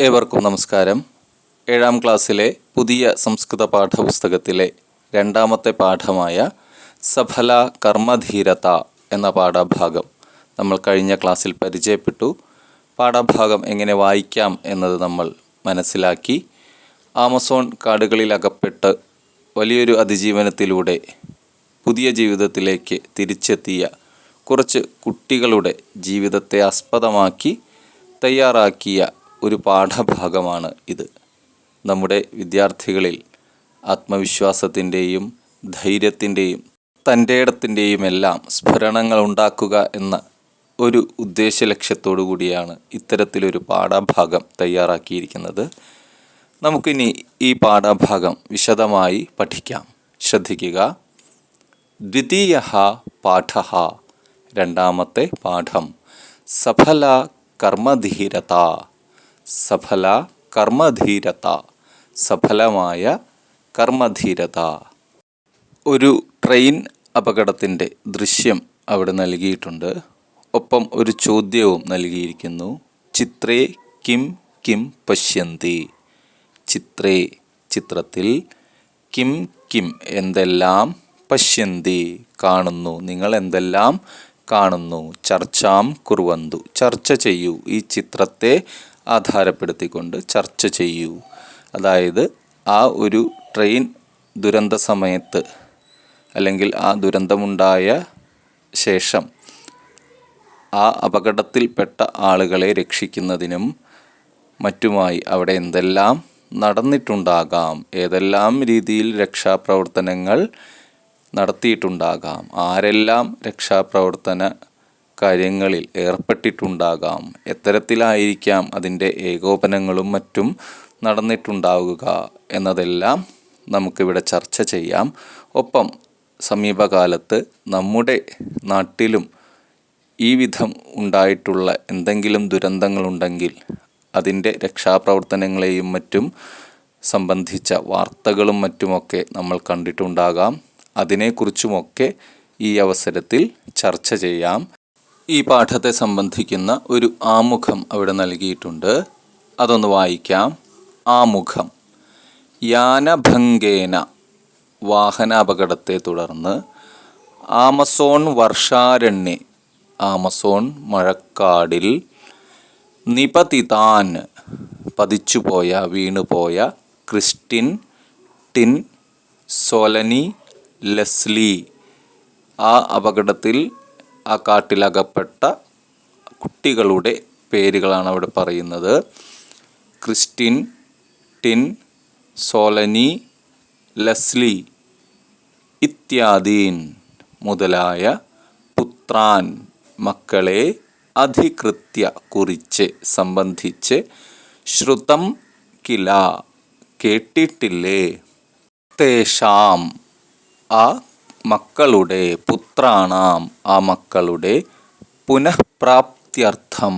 ഏവർക്കും നമസ്കാരം. 7ാം ക്ലാസ്സിലെ പുതിയ സംസ്കൃത പാഠപുസ്തകത്തിലെ രണ്ടാമത്തെ പാഠമായ സഫല കർമ്മധീരത എന്ന പാഠഭാഗം നമ്മൾ കഴിഞ്ഞ ക്ലാസ്സിൽ പരിചയപ്പെട്ടു. പാഠഭാഗം എങ്ങനെ വായിക്കാം എന്നത് നമ്മൾ മനസ്സിലാക്കി. ആമസോൺ കാടുകളിലകപ്പെട്ട് വലിയൊരു അതിജീവനത്തിലൂടെ പുതിയ ജീവിതത്തിലേക്ക് തിരിച്ചെത്തിയ കുറച്ച് കുട്ടികളുടെ ജീവിതത്തെ ആസ്പദമാക്കി തയ്യാറാക്കിയ ഒരു പാഠഭാഗമാണ് ഇത്. നമ്മുടെ വിദ്യാർത്ഥികളിൽ ആത്മവിശ്വാസത്തിൻ്റെയും ധൈര്യത്തിൻ്റെയും തൻ്റേടത്തിൻ്റെയും എല്ലാം സ്ഫുരണങ്ങൾ ഉണ്ടാക്കുക എന്ന ഒരു ഉദ്ദേശ ലക്ഷ്യത്തോടു കൂടിയാണ് ഇത്തരത്തിലൊരു പാഠഭാഗം തയ്യാറാക്കിയിരിക്കുന്നത്. നമുക്കിനി ഈ പാഠഭാഗം വിശദമായി പഠിക്കാം. ശ്രദ്ധിക്കുക. ദ്വിതീയഃ പാഠഃ, രണ്ടാമത്തെ പാഠം. സഫല കർമ്മധീരത. സഫല കർമ്മധീരത, സഫലമായ കർമ്മധീരത. ഒരു ട്രെയിൻ അപകടത്തിൻ്റെ ദൃശ്യം അവിടെ നൽകിയിട്ടുണ്ട്. ഒപ്പം ഒരു ചോദ്യവും നൽകിയിരിക്കുന്നു. ചിത്രേ കിം കിം പശ്യന്തി. ചിത്രേ, ചിത്രത്തിൽ, കിം കിം, എന്തെല്ലാം, പശ്യന്തി, കാണുന്നു, നിങ്ങൾ എന്തെല്ലാം കാണുന്നു. ചർച്ചാം കുർവന്തു, ചർച്ച ചെയ്യൂ. ഈ ചിത്രത്തെ ആധാരപ്പെടുത്തിക്കൊണ്ട് ചർച്ച ചെയ്യൂ. അതായത് ആ ഒരു ട്രെയിൻ ദുരന്ത സമയത്ത് അല്ലെങ്കിൽ ആ ദുരന്തമുണ്ടായ ശേഷം ആ അപകടത്തിൽപ്പെട്ട ആളുകളെ രക്ഷിക്കുന്നതിനും മറ്റുമായി അവിടെ എന്തെല്ലാം നടന്നിട്ടുണ്ടാകാം, ഏതെല്ലാം രീതിയിൽ രക്ഷാപ്രവർത്തനങ്ങൾ നടത്തിയിട്ടുണ്ടാകാം, ആരെല്ലാം രക്ഷാപ്രവർത്തന കാര്യങ്ങളിൽ ഏർപ്പെട്ടിട്ടുണ്ടാകാം, എത്തരത്തിലായിരിക്കാം അതിൻ്റെ ഏകോപനങ്ങളും മറ്റും നടന്നിട്ടുണ്ടാവുക എന്നതെല്ലാം നമുക്കിവിടെ ചർച്ച ചെയ്യാം. ഒപ്പം സമീപകാലത്ത് നമ്മുടെ നാട്ടിലും ഈ വിധം ഉണ്ടായിട്ടുള്ള എന്തെങ്കിലും ദുരന്തങ്ങളുണ്ടെങ്കിൽ അതിൻ്റെ രക്ഷാപ്രവർത്തനങ്ങളെയും മറ്റും സംബന്ധിച്ച വാർത്തകളും മറ്റുമൊക്കെ നമ്മൾ കണ്ടിട്ടുണ്ടാകാം. അതിനെക്കുറിച്ചുമൊക്കെ ഈ അവസരത്തിൽ ചർച്ച ചെയ്യാം. ഈ പാഠത്തെ സംബന്ധിക്കുന്ന ഒരു ആമുഖം അവിടെ നൽകിയിട്ടുണ്ട്. അതൊന്ന് വായിക്കാം. ആമുഖം. യാനഭംഗേന, വാഹനാപകടത്തെ തുടർന്ന്, ആമസോൺ വർഷാരണ്യെ, ആമസോൺ മഴക്കാടിൽ, നിപതിതാൻ, പതിച്ചുപോയ, വീണുപോയ, ക്രിസ്റ്റിൻ, ടിൻ, സോലനി, ലെസ്ലി, ആ അപകടത്തിൽ ആ കാട്ടിലകപ്പെട്ട കുട്ടികളുടെ പേരുകളാണ് അവിടെ പറയുന്നത്. ക്രിസ്റ്റിൻ, ടിൻ, സോലനി, ലെസ്ലി ഇത്യാദീൻ, മുതലായ, പുത്രാൻ, മക്കളെ, അധികൃത്യ, കുറിച്ച്, സംബന്ധിച്ച്, ശ്രുതം കില, കേട്ടിട്ടില്ലേ, തേഷാം, ആ മക്കളുടെ, പുത്രാണാം, ആ മക്കളുടെ, പുനഃപ്രാപ്ത്യർത്ഥം,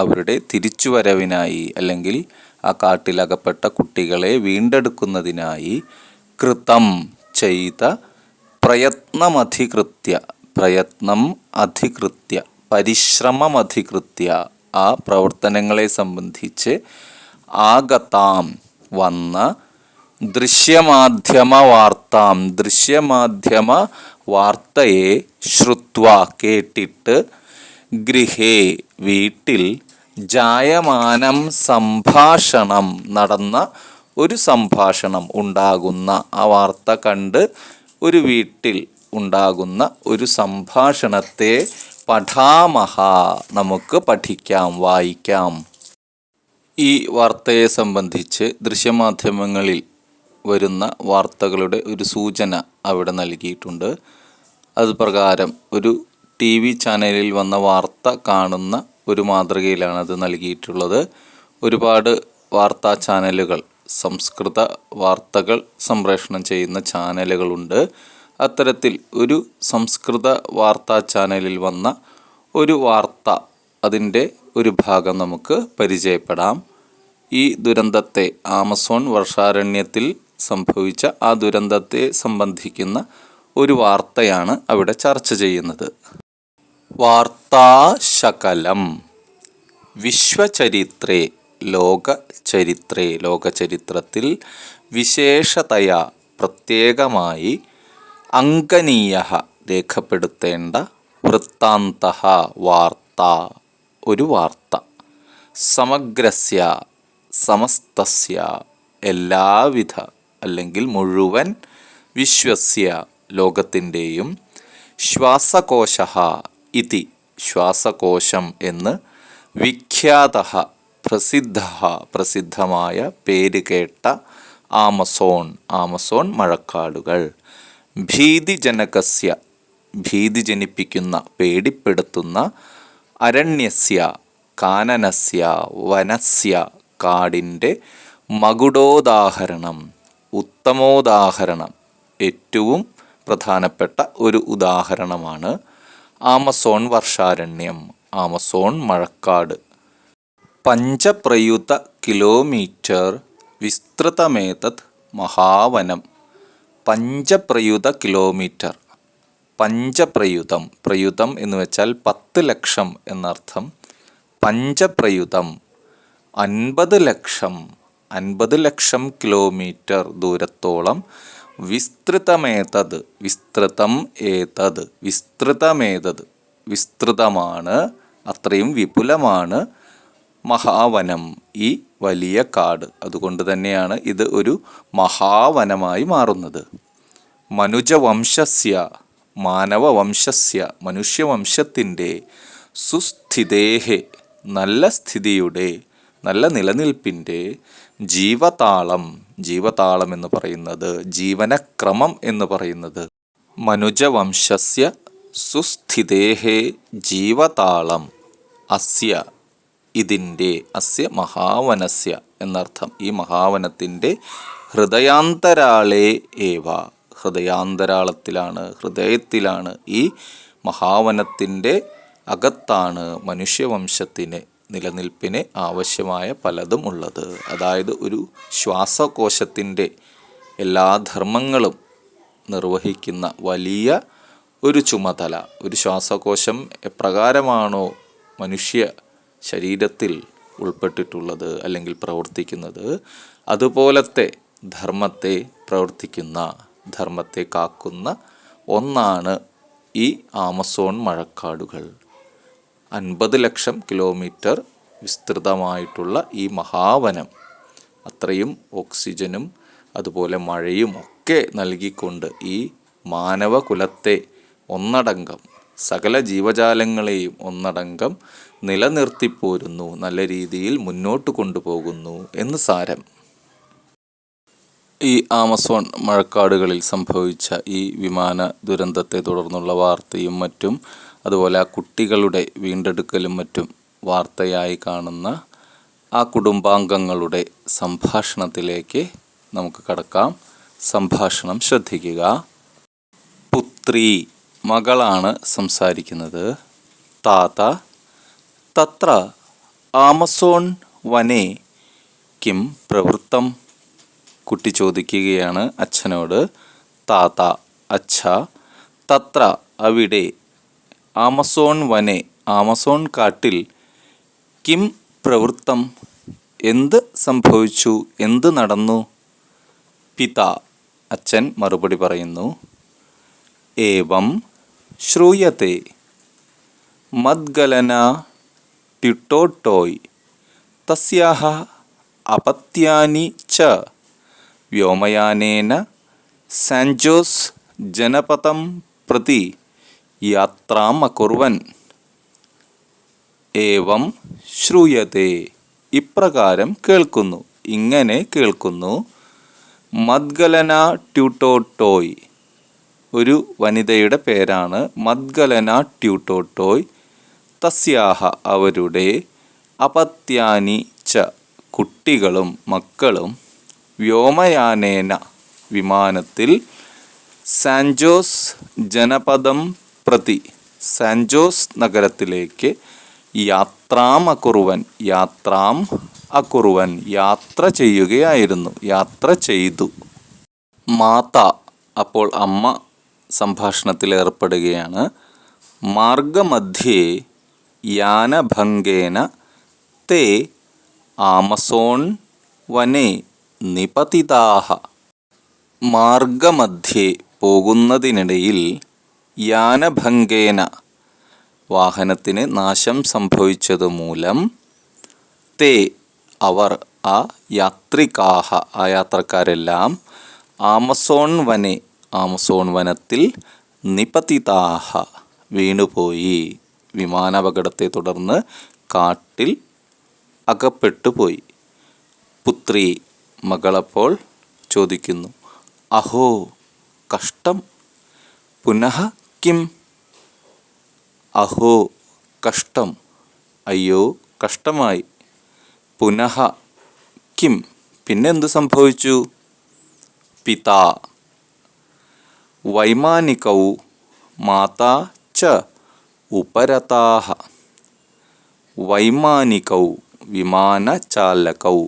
അവരുടെ തിരിച്ചുവരവിനായി അല്ലെങ്കിൽ ആ കാട്ടിലകപ്പെട്ട കുട്ടികളെ വീണ്ടെടുക്കുന്നതിനായി, കൃതം, ചെയ്ത, പ്രയത്നമധികൃത്യ, പ്രയത്നം അധികൃത്യ, പരിശ്രമമധികൃത്യ, ആ പ്രവർത്തനങ്ങളെ സംബന്ധിച്ച്, ആഗതാം, വന്ന, ദൃശ്യമാധ്യമ വാർത്താം, ദൃശ്യമാധ്യമ വാർത്തയെ, ശ്രുത്വ, കേട്ടിട്ട്, ഗൃഹേ, വീട്ടിൽ, ജായമാനം സംഭാഷണം, നടന്ന ഒരു സംഭാഷണം, ഉണ്ടാകുന്ന, ആ വാർത്ത കണ്ട് ഒരു വീട്ടിൽ ഉണ്ടാകുന്ന ഒരു സംഭാഷണത്തെ, പഠാമഹ, നമുക്ക് പഠിക്കാം, വായിക്കാം. ഈ വാർത്തയെ സംബന്ധിച്ച് ദൃശ്യമാധ്യമങ്ങളിൽ വരുന്ന വാർത്തകളുടെ ഒരു സൂചന അവിടെ നൽകിയിട്ടുണ്ട്. അതുപ്രകാരം ഒരു TV ചാനലിൽ വന്ന വാർത്ത കാണുന്ന ഒരു മാതൃകയിലാണ് അത് നൽകിയിട്ടുള്ളത്. ഒരുപാട് വാർത്താ ചാനലുകൾ, സംസ്കൃത വാർത്തകൾ സംപ്രേഷണം ചെയ്യുന്ന ചാനലുകളുണ്ട്. അത്തരത്തിൽ ഒരു സംസ്കൃത വാർത്താ ചാനലിൽ വന്ന ഒരു വാർത്ത, അതിൻ്റെ ഒരു ഭാഗം നമുക്ക് പരിചയപ്പെടാം. ഈ ദുരന്തത്തെ, ആമസോൺ വർഷാരണ്യത്തിൽ സംഭവിച്ച ആ ദുരന്തത്തെ സംബന്ധിക്കുന്ന ഒരു വാർത്തയാണ് അവിടെ ചർച്ച ചെയ്യുന്നത്. വാർത്താശകലം വിശ്വചരിത്രേ ലോകചരിത്രത്തിൽ വിശേഷതയാ പ്രത്യേകമായി അങ്കനീയഃ രേഖപ്പെടുത്തേണ്ട വൃത്താന്തഃ വാർത്ത ഒരു വാർത്ത സമഗ്രസ്യ സമസ്തസ്യ എല്ലാവിധ അല്ലെങ്കിൽ മുഴുവൻ വിശ്വസ്യ ലോകത്തിൻ്റെയും ശ്വാസകോശഃ ഇതി ശ്വാസകോശം എന്ന് വിഖ്യാതഃ പ്രസിദ്ധമായ പേര് കേട്ട ആമസോൺ മഴക്കാടുകൾ ഭീതിജനകസ്യ ഭീതി ജനിപ്പിക്കുന്ന പേടിപ്പെടുത്തുന്ന അരണ്യസ്യ കാനനസ്യ വനസ്യ കാടിൻ്റെ മകുടോദാഹരണം ഉത്തമോദാഹരണം ഏറ്റവും പ്രധാനപ്പെട്ട ഒരു ഉദാഹരണമാണ് ആമസോൺ വർഷാരണ്യം ആമസോൺ മഴക്കാട്. പഞ്ചപ്രയുത കിലോമീറ്റർ വിസ്തൃതമേതത് മഹാവനം. പഞ്ചപ്രയുത കിലോമീറ്റർ. പ്രയുതം എന്ന് വെച്ചാൽ 10 ലക്ഷം എന്നർത്ഥം. പഞ്ചപ്രയുതം 50 ലക്ഷം കിലോമീറ്റർ ദൂരത്തോളം വിസ്തൃതമാണ്, അത്രയും വിപുലമാണ് മഹാവനം, ഈ വലിയ കാട്. അതുകൊണ്ട് തന്നെയാണ് ഇത് ഒരു മഹാവനമായി മാറുന്നത്. മനുഷ്യവംശത്തിൻ്റെ സുസ്ഥിതേഹെ നല്ല സ്ഥിതിയുടെ നല്ല നിലനിൽപ്പിൻ്റെ ജീവതാളം എന്ന് പറയുന്നത് ജീവനക്രമം എന്ന് പറയുന്നത് മനുജവംശസ്യ സുസ്ഥിതേഹേ ജീവതാളം അസ്യ ഇതിൻ്റെ അസ്യ മഹാവനസ്യ എന്നർത്ഥം. ഈ മഹാവനത്തിൻ്റെ ഹൃദയത്തിലാണ് ഈ മഹാവനത്തിൻ്റെ അകത്താണ് മനുഷ്യവംശത്തിന് നിലനിൽപ്പിന് ആവശ്യമായ പലതും ഉള്ളത്. അതായത് ഒരു ശ്വാസകോശത്തിൻ്റെ എല്ലാ ധർമ്മങ്ങളും നിർവഹിക്കുന്ന വലിയ ഒരു ചുമതല. ഒരു ശ്വാസകോശം എപ്രകാരമാണോ മനുഷ്യ ശരീരത്തിൽ ഉൾപ്പെട്ടിട്ടുള്ളത് അല്ലെങ്കിൽ പ്രവർത്തിക്കുന്നത്, അതുപോലത്തെ ധർമ്മത്തെ കാക്കുന്ന ഒന്നാണ് ഈ ആമസോൺ മഴക്കാടുകൾ. 50 ലക്ഷം കിലോമീറ്റർ വിസ്തൃതമായിട്ടുള്ള ഈ മഹാവനം അത്രയും ഓക്സിജനും അതുപോലെ മഴയും ഒക്കെ നൽകിക്കൊണ്ട് ഈ മാനവകുലത്തെ ഒന്നടങ്കം സകല ജീവജാലങ്ങളെയും ഒന്നടങ്കം നിലനിർത്തിപ്പോരുന്നു, നല്ല രീതിയിൽ മുന്നോട്ട് കൊണ്ടുപോകുന്നു എന്ന് സാരം. ഈ ആമസോൺ മഴക്കാടുകളിൽ സംഭവിച്ച ഈ വിമാന ദുരന്തത്തെ തുടർന്നുള്ള വാർത്തയും മറ്റും, അതുപോലെ ആ കുട്ടികളുടെ വീണ്ടെടുക്കലും മറ്റും വാർത്തയായി കാണുന്ന ആ കുടുംബാംഗങ്ങളുടെ സംഭാഷണത്തിലേക്ക് നമുക്ക് കടക്കാം. സംഭാഷണം ശ്രദ്ധിക്കുക. പുത്രി, മകളാണ് സംസാരിക്കുന്നത്. താത തത്ര ആമസോൺ വനെ കിം പ്രവൃത്തം. കുട്ടി ചോദിക്കുകയാണ് അച്ഛനോട്. താത അച്ഛ തത്ര അവിടെ, ആമസോൺ വനെ ആമസോൺ കാട്ടിൽ, കിം പ്രവൃത്തം എന്ത് സംഭവിച്ചു, എന്ത് നടന്നു. പിതാ അച്ഛൻ മറുപടി പറയുന്നു. ഏവം ശ്രൂയത്തെ മദ്ഗലന ടിട്ടോട്ടോയ് തസ്യാഹ അപത്യാനി ച വ്യോമയാനേന സാൻജോസ് ജനപദം പ്രതി യാത്രാം അകുർവൻ. ഏവം ശ്രൂയത്തെ ഇപ്രകാരം കേൾക്കുന്നു, ഇങ്ങനെ കേൾക്കുന്നു. മദ്ഗലന ട്യൂട്ടോട്ടോയ് ഒരു വനിതയുടെ പേരാണ് മദ്ഗലന ട്യൂട്ടോട്ടോയ്. തസ്യാഹ അവരുടെ, അപത്യാനി ച കുട്ടികളും മക്കളും, വ്യോമയാനേന വിമാനത്തിൽ, സാൻജോസ് ജനപദം പ്രതി സാൻജോസ് നഗരത്തിലേക്ക്, യാത്രാം അകുർവൻ യാത്ര ചെയ്യുകയായിരുന്നു, യാത്ര ചെയ്തു. മാത അപ്പോൾ അമ്മ സംഭാഷണത്തിൽ ഏർപ്പെടുകയാണ്. മാർഗമധ്യേ യാനഭംഗേന തേ ആമസോൺ വനെ നിപതിതാഹ. മാർഗമധ്യേ പോകുന്നതിനിടയിൽ യാനഭംഗേന വാഹനത്തിന് നാശം സംഭവിച്ചതുമൂലം തേ അവർ ആ യാത്രികാഹ ആ യാത്രക്കാരെല്ലാം ആമസോൺ വനെ ആമസോൺ വനത്തിൽ നിപതിതാഹ വീണുപോയി. വിമാനാപകടത്തെ തുടർന്ന് കാട്ടിൽ അകപ്പെട്ടുപോയി. പുത്രി മകളപ്പോൾ ചോദിക്കുന്നു, അഹോ കഷ്ടം. പുനഃ കിം. അഹോ കഷ്ടം, അയ്യോ കഷ്ടമായി. പുനഃ കിം, പിന്നെന്ത് സംഭവിച്ചു? പിതാ വൈമാനികൗ മാതാ ച ഉപരതാഹ. വൈമാനികൗ വിമാനചാലകൗ,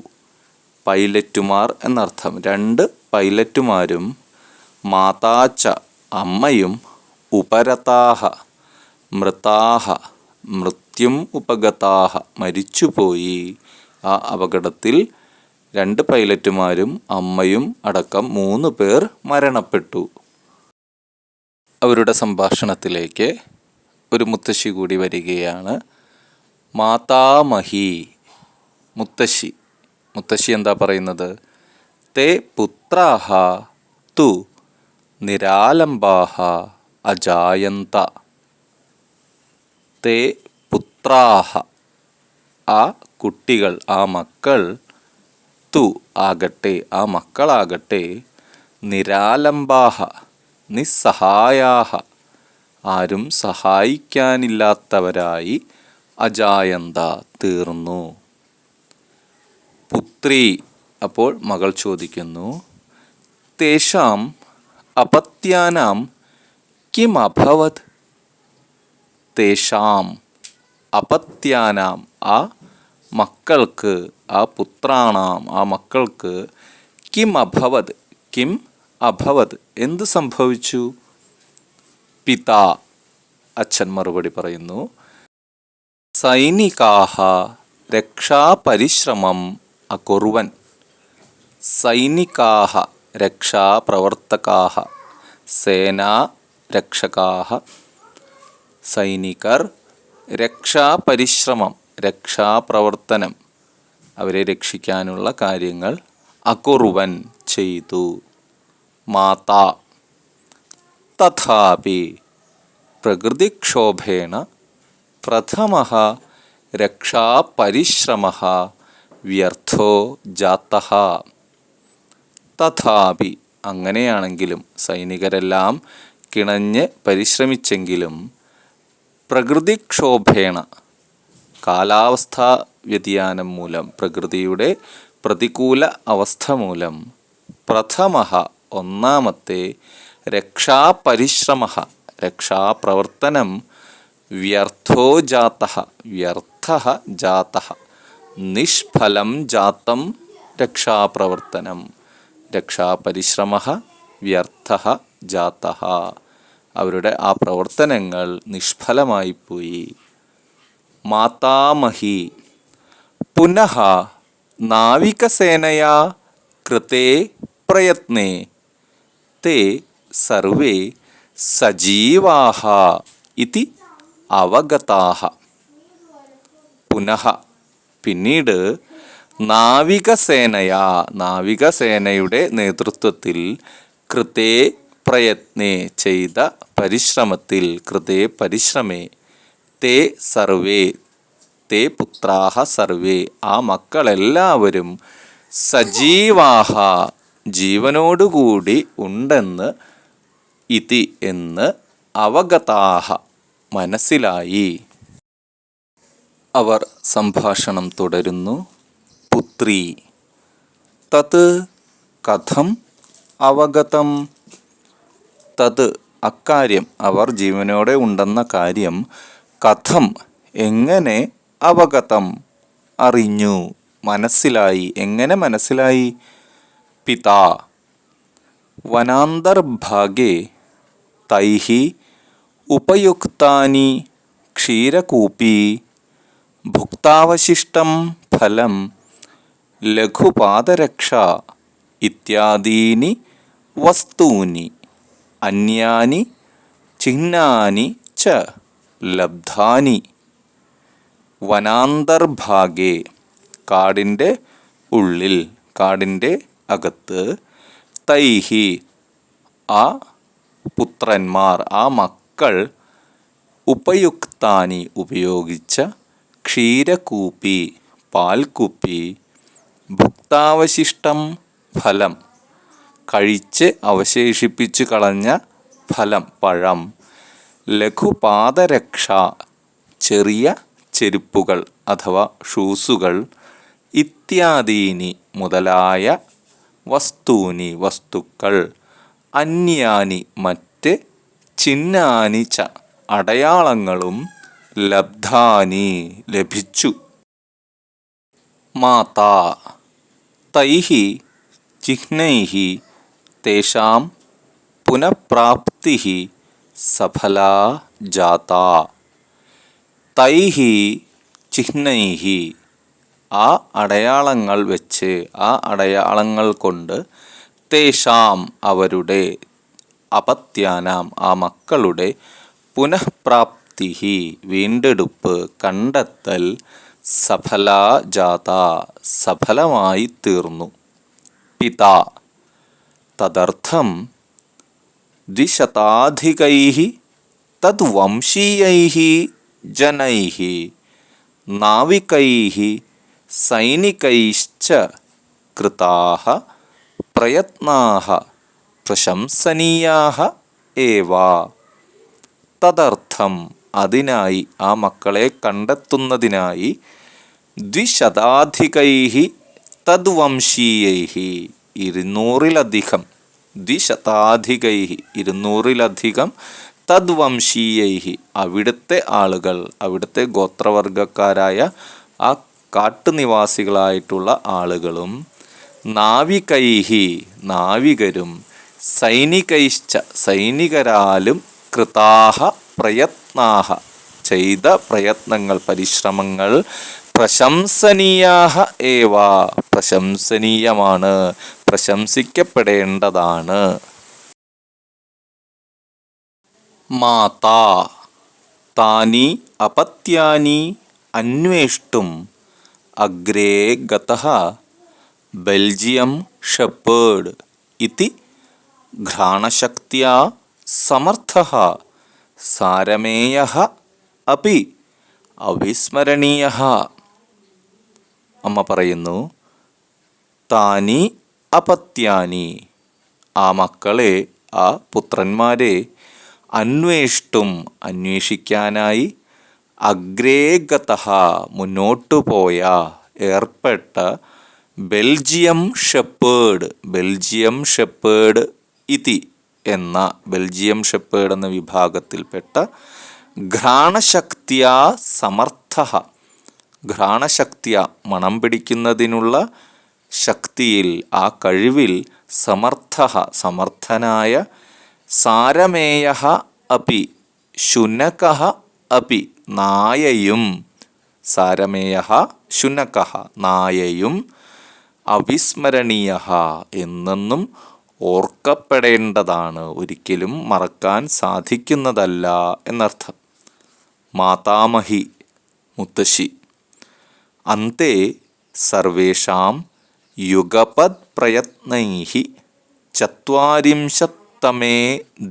പൈലറ്റുമാർ എന്നർത്ഥം. 2 പൈലറ്റുമാരും മാതാച്ച അമ്മയും ഉപരതാഹ മൃതാഹ മൃത്യും ഉപഗതാഹ മരിച്ചുപോയി. ആ അപകടത്തിൽ 2 പൈലറ്റുമാരും അമ്മയും അടക്കം 3 പേർ മരണപ്പെട്ടു. അവരുടെ സംഭാഷണത്തിലേക്ക് ഒരു മുത്തശ്ശി കൂടി വരികയാണ്. മാതാമഹി, മുത്തശ്ശി. മുത്തശ്ശി എന്താ പറയുന്നത്? തേ പുത്രാഹ തു നിരാലംബാഹ അജായന്ത. തേ പുത്രാഹ ആ കുട്ടികൾ, ആ മക്കൾ, തു ആകട്ടെ ആ മക്കളാകട്ടെ, നിരാലംബാഹ നിസ്സഹായാഹ ആരും സഹായിക്കാനില്ലാത്തവരായി, അജായന്ത തീർന്നു. പുത്രി അപ്പോൾ മകൾ ചോദിക്കുന്നു, തേഷാം അപത്യാനാം കിം അഭവത്. തേഷാം അപത്യാനാം ആ മക്കൾക്ക്, ആ പുത്രാണാം ആ മക്കൾക്ക്, കിം അഭവത് കിം അഭവത് എന്ത് സംഭവിച്ചു? പിതാ അച്ഛൻ മറുപടി പറയുന്നു, സൈനികാഹ രക്ഷാപരിശ്രമം അകുർവൻ. സൈനികാഹ രക്ഷാപ്രവർത്തകാഹ, സേനാ രക്ഷകാഹ സൈനികർ, രക്ഷാപരിശ്രമം രക്ഷാപ്രവർത്തനം അവരെ രക്ഷിക്കാനുള്ള കാര്യങ്ങൾ, അകുർവൻ ചെയ്തു. മാതാ തഥാപി പ്രകൃതിക്ഷോഭേണ പ്രഥമഃ രക്ഷാപരിശ്രമഃ വ്യർത്ഥോ ജാതഃ. തഥാപി അങ്ങനെയാണെങ്കിലും, സൈനികരെല്ലാം കിണഞ്ഞ് പരിശ്രമിച്ചെങ്കിലും, പ്രകൃതിക്ഷോഭേണ കാലാവസ്ഥാ വ്യതിയാനം മൂലം, പ്രകൃതിയുടെ പ്രതികൂല അവസ്ഥ മൂലം, പ്രഥമഃ ഒന്നാമത്തെ, രക്ഷാപരിശ്രമഃ രക്ഷാപ്രവർത്തനം, വ്യർത്ഥോ ജാതഃ വ്യർത്ഥഃ ജാതഃ നിഷ്ഫലം ജാതം രക്ഷാപ്രവർത്തനം. രക്ഷാപരിശ്രമഃ വ്യർത്ഥഃ ജാതഃ അവരുടെ ആ പ്രവർത്തനങ്ങൾ നിഷ്ഫലമായിപ്പോയി. മാതാമഹി പുനഃ നാവികസേനയാ കൃതേ പ്രയത്നേ തേ സർവേ സജീവാഹ ഇതി അവഗതാഹ. പുനഃ പിന്നീട്, നാവികസേനയാ നാവികസേനയുടെ നേതൃത്വത്തിൽ, കൃതേ പ്രയത്നേ ചെയ്ത പരിശ്രമത്തിൽ, കൃതേ പരിശ്രമേ, തേ സർവേ തേ പുത്രാഹ സർവേ ആ മക്കളെല്ലാവരും, സജീവാഹ ജീവനോടുകൂടി ഉണ്ടെന്ന്, ഇതി എന്ന്, അവഗതാഹ മനസ്സിലായി. അവർ സംഭാഷണം തുടരുന്നു. പുത്രി തത് കഥം അവഗതം. തത് അക്കാര്യം, അവർ ജീവനോടെ ഉണ്ടെന്ന കാര്യം, കഥം എങ്ങനെ, അവഗതം അറിഞ്ഞു, മനസ്സിലായി, എങ്ങനെ മനസ്സിലായി? പിതാ വനാന്തർഭാഗേ തൈഹി ഉപയുക്താനി ക്ഷീരകൂപീ ഭുക്താവശിഷ്ടം ഫലം ലഘുപാദരക്ഷ ഇത്യാദീനി വസ്തൂനി അന്യാനി ചിഹ്നാനി ച ലബ്ധാനി. വനാന്തർഭാഗേ കാടിൻ്റെ ഉള്ളിൽ, കാടിൻ്റെ അകത്ത്, തൈഹി ആ പുത്രന്മാർ, ആ മക്കൾ, ഉപയുക്താനി ഉപയോഗിച്ച, ക്ഷീരകൂപി പാൽക്കുപ്പി, ഭുക്താവശിഷ്ടം ഫലം കഴിച്ച് അവശേഷിപ്പിച്ചു കളഞ്ഞ ഫലം പഴം, ലഘുപാദരക്ഷ ചെറിയ ചെരുപ്പുകൾ അഥവാ ഷൂസുകൾ, ഇത്യാദീനി മുതലായ വസ്തൂനി വസ്തുക്കൾ, അന്യാനി മറ്റ്, ചിഹ്നാനി ച അടയാളങ്ങളും, ലബ്ധാനി ലഭിച്ചു. മാതാ തൈഹി ചിഹ്നൈഹി തേഷാം പുനഃപ്രാപ്തിഃ സഫലാ ജാതാ. തൈഹി ചിഹ്നൈഹി ആ അടയാളങ്ങൾ വെച്ച്, ആ അടയാളങ്ങൾ കൊണ്ട്, തേഷാം അവരുടെ, അപത്യാനാം ആ മക്കളുടെ, പുനഃപ്രാപ്തിഃ വീണ്ടെടുപ്പ്, കണ്ടെത്തൽ, സഫലാ ജാതാ സഫലമായി തീർന്നു. പിതാ തദർത്ഥം ദ്വിശതാധികൈഃ തദ്വംശീയൈഃ ജനൈഃ നാവികൈഃ സൈനികൈശ്ച കൃതാഃ പ്രയത്നാഃ പ്രശംസനീയാഃ ഏവ. തദർത്ഥം അതിനായി, ആ മക്കളെ കണ്ടെത്തുന്നതിനായി, ദ്വിശതാധികൈഃ തദ്വംശീയൈഃ 200-ലധികം, ദ്വിശതാധികൈഃ 200-ലധികം, തദ്വംശീയൈഃ അവിടുത്തെ ആളുകൾ, അവിടുത്തെ ഗോത്രവർഗക്കാരായ ആ കാട്ടുനിവാസികളായിട്ടുള്ള ആളുകളും, നാവികൈഃ നാവികരും, സൈനികൈശ്ച സൈനികരാലും, കൃതാഃ പ്രയത്നാഃ ചെയ്ത പ്രയത്നങ്ങൾ, പരിശ്രമങ്ങൾ, പ്രശംസനീയാഃ ഏവ പ്രശംസനീയമാണ്, പ്രശംസിക്കപ്പെടേണ്ടതാണ്. മാതാ താനി അപത്യാനി അന്വേഷ്ടും അഗ്രേ ഗതഃ ബെൽജിയം ഷെപ്പേർഡ് ഇതി ഘ്രാണശക്ത്യാ സമർത്ഥഃ സാരമേയഃ അപി അവിസ്മരണീയഃ. അമ്മ പറയുന്നു, താനി അപത്യാനി ആ മക്കളെ, ആ പുത്രന്മാരെ, അന്വേഷ്ടും അന്വേഷിക്കാനായി, Agre ഗതഃ മുന്നോട്ടുപോയ, ഏർപ്പെട്ട, Belgium shepherd Belgium shepherd ഇതി എന്ന, ബെൽജിയം ഷെപ്പേർഡ് എന്ന വിഭാഗത്തിൽപ്പെട്ട, ഘ്രാണശക്തിയാ സമർത്ഥഃ ഘ്രാണശക്തിയ മണം പിടിക്കുന്നതിനുള്ള ശക്തിയിൽ, ആ കഴിവിൽ, സമർത്ഥഃ സമർത്ഥനായ, സാരമേയഃ അപി ശുനകഃ അപി നായയും, സാരമേയഃ ശുനകഃ നായയും, അവിസ്മരണീയഃ എന്നെന്നും ഓർക്കപ്പെടേണ്ടതാണ്, ഒരിക്കലും മറക്കാൻ സാധിക്കുന്നതല്ല എന്നർത്ഥം. മാതാമഹി മുത്തശ്ശി. അന്തേ സർവേഷാം യുഗപദ് പ്രയത്നൈഃ 40-തമേ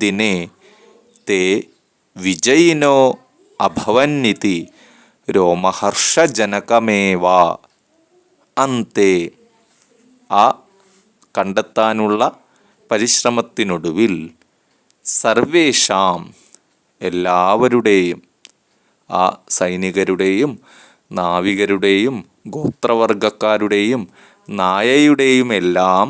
ദിനേ തേ വിജയിനോ അഭവന്നിതി രോമഹർഷജനകമേവ. അന്തേ ആ കണ്ടെത്താനുള്ള പരിശ്രമത്തിനൊടുവിൽ, സർവേഷാം എല്ലാവരുടെയും, ആ സൈനികരുടെയും നാവികരുടെയും ഗോത്രവർഗക്കാരുടെയും നായയുടെയും എല്ലാം,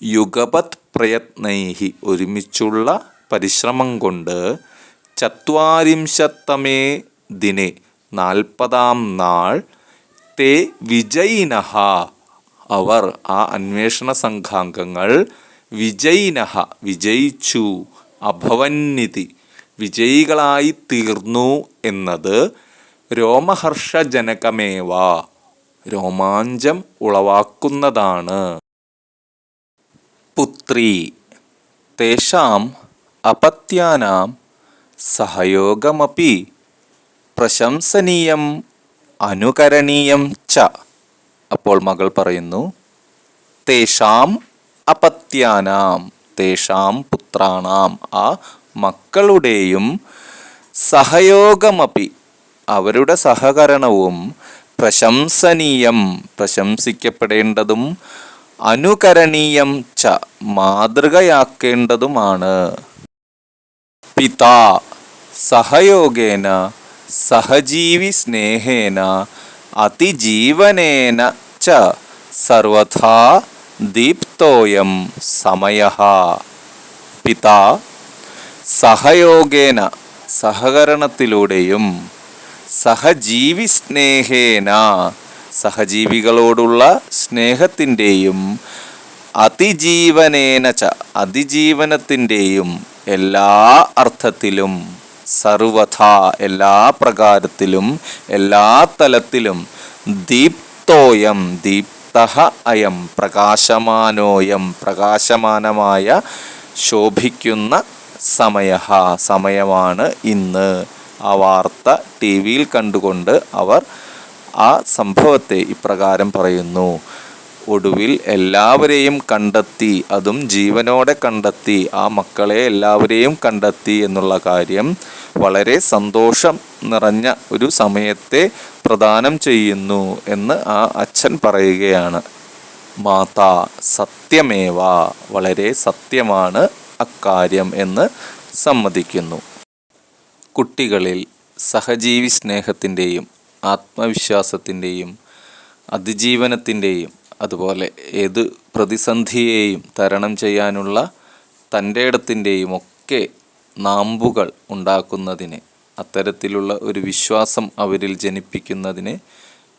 യുഗപത് പ്രയത്നൈഹി ഒരുമിച്ചുള്ള പരിശ്രമം കൊണ്ട്, 40-തമേ ദിനെ 40-ാം നാൾ, തേ വിജയിനഃ അവർ, ആ അന്വേഷണ സംഘാംഗങ്ങൾ, വിജയിനഃ വിജയിച്ചു, അഭവന്നിതി വിജയികളായി തീർന്നു എന്നത്, രോമഹർഷജനകമേവ രോമാഞ്ചം ഉളവാക്കുന്നതാണ്. പുത്രീ തേഷാം അപത്യാനാം സഹയോഗമപി പ്രശംസനീയം അനുകരണീയം ച. അപ്പോൾ മകൾ പറയുന്നു, തേഷാം അപത്യാനാം, തേഷാം പുത്രാണാം, ആ മക്കളുടെയും സഹയോഗമപി, അവരുടെ സഹകരണവും പ്രശംസനീയം, പ്രശംസിക്കപ്പെടേണ്ടതും അനുകരണീയം ച, മാതൃകയാക്കേണ്ടതുമാണ്. പിതാ സഹയോഗേന സഹജീവി സ്നേഹേന അതിജീവനേന ച സർവഥാ ദീപ്തോയം സമയഃ. പിതാ സഹയോഗേന, സഹകരണത്തിലൂടെയും, സഹജീവി സ്നേഹേന, സഹജീവികളോടുള്ള സ്നേഹത്തിൻ്റെയും, അതിജീവനേന ച, അതിജീവനത്തിൻ്റെയും എല്ലാ അർത്ഥത്തിലും, സർവഥ എല്ലാ പ്രകാരത്തിലും, എല്ലാ തലത്തിലും, ദീപ്തോയം, ദീപ്തഃ അയം, പ്രകാശമാനോയം, പ്രകാശമാനമായ ശോഭിക്കുന്ന സമയഃ, സമയമാണ് ഇന്ന്. ആ വാർത്ത ടി വിയിൽ കണ്ടുകൊണ്ട് അവർ ആ സംഭവത്തെ ഇപ്രകാരം പറയുന്നു. ഒടുവിൽ എല്ലാവരെയും കണ്ടെത്തി, അതും ജീവനോടെ കണ്ടെത്തി, ആ മക്കളെ എല്ലാവരെയും കണ്ടെത്തി എന്നുള്ള കാര്യം വളരെ സന്തോഷം നിറഞ്ഞ ഒരു സമയത്തെ പ്രദാനം ചെയ്യുന്നു എന്ന് ആ അച്ഛൻ പറയുകയാണ്. മാതാ സത്യമേവ, വളരെ സത്യമാണ് അക്കാര്യം എന്ന് സമ്മതിക്കുന്നു. കുട്ടികളിൽ സഹജീവി സ്നേഹത്തിൻ്റെയും ആത്മവിശ്വാസത്തിൻ്റെയും അതിജീവനത്തിൻ്റെയും അതുപോലെ ഏത് പ്രതിസന്ധിയെയും തരണം ചെയ്യാനുള്ള തൻ്റെടത്തിൻ്റെയും ഒക്കെ നാമ്പുകൾ ഉണ്ടാക്കുന്നതിന്, അത്തരത്തിലുള്ള ഒരു വിശ്വാസം അവരിൽ ജനിപ്പിക്കുന്നതിന്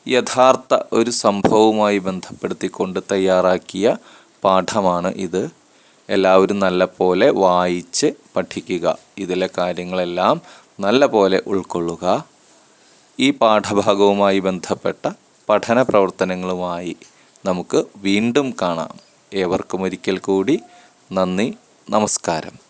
യഥാർത്ഥ ഒരു സംഭവവുമായി ബന്ധപ്പെടുത്തിക്കൊണ്ട് തയ്യാറാക്കിയ പാഠമാണ് ഇത്. എല്ലാവരും നല്ല പോലെ വായിച്ച് പഠിക്കുക, ഇതിലെ കാര്യങ്ങളെല്ലാം നല്ല പോലെ ഉൾക്കൊള്ളുക. ഈ പാഠഭാഗവുമായി ബന്ധപ്പെട്ട പഠന പ്രവർത്തനങ്ങളുമായി നമുക്ക് വീണ്ടും കാണാം. ഏവർക്കും ഒരിക്കൽ കൂടി നന്ദി, നമസ്കാരം.